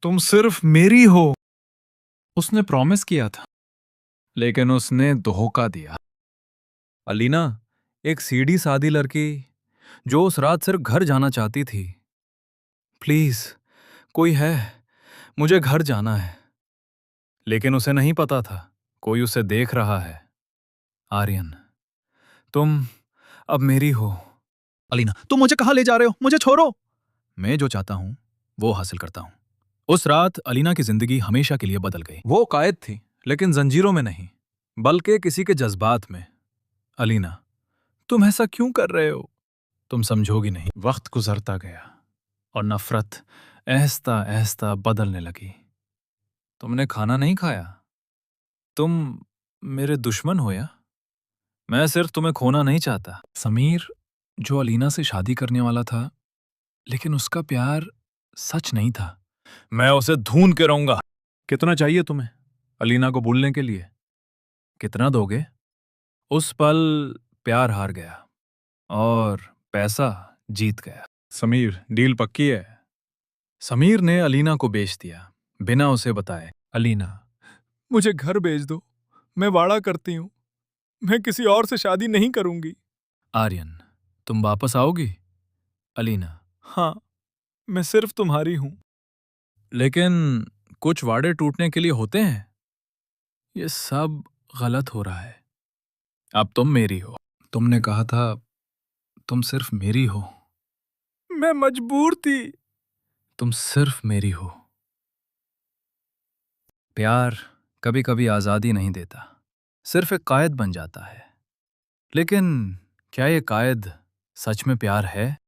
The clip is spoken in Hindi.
तुम सिर्फ मेरी हो। उसने प्रॉमिस किया था, लेकिन उसने धोखा दिया। अलीना, एक सीधी सादी लड़की जो उस रात सिर्फ घर जाना चाहती थी। प्लीज, कोई है, मुझे घर जाना है। लेकिन उसे नहीं पता था कोई उसे देख रहा है। आर्यन, तुम अब मेरी हो। अलीना, तुम मुझे कहाँ ले जा रहे हो? मुझे छोड़ो। मैं जो चाहता हूं वो हासिल करता हूं। उस रात अलीना की जिंदगी हमेशा के लिए बदल गई। वो कायद थी, लेकिन जंजीरों में नहीं, बल्कि किसी के जज्बात में। अलीना, तुम ऐसा क्यों कर रहे हो? तुम समझोगी नहीं। वक्त गुजरता गया और नफरत ऐसा ऐसा बदलने लगी। तुमने खाना नहीं खाया? तुम मेरे दुश्मन हो या? मैं सिर्फ तुम्हें खोना नहीं चाहता। समीर, जो अलीना से शादी करने वाला था, लेकिन उसका प्यार सच नहीं था। मैं उसे ढूंढ के रहूंगा। कितना चाहिए तुम्हें अलीना को भूलने के लिए? कितना दोगे? उस पल प्यार हार गया और पैसा जीत गया। समीर, डील पक्की है। समीर ने अलीना को बेच दिया, बिना उसे बताए। अलीना, मुझे घर भेज दो। मैं वादा करती हूं, मैं किसी और से शादी नहीं करूंगी। आर्यन, तुम वापस आओगी? अलीना, हाँ, मैं सिर्फ तुम्हारी हूं। लेकिन कुछ वादे टूटने के लिए होते हैं। ये सब गलत हो रहा है। अब तुम मेरी हो। तुमने कहा था तुम सिर्फ मेरी हो। मैं मजबूर थी। तुम सिर्फ मेरी हो। प्यार कभी कभी आजादी नहीं देता, सिर्फ एक कायद बन जाता है। लेकिन क्या ये कायद सच में प्यार है?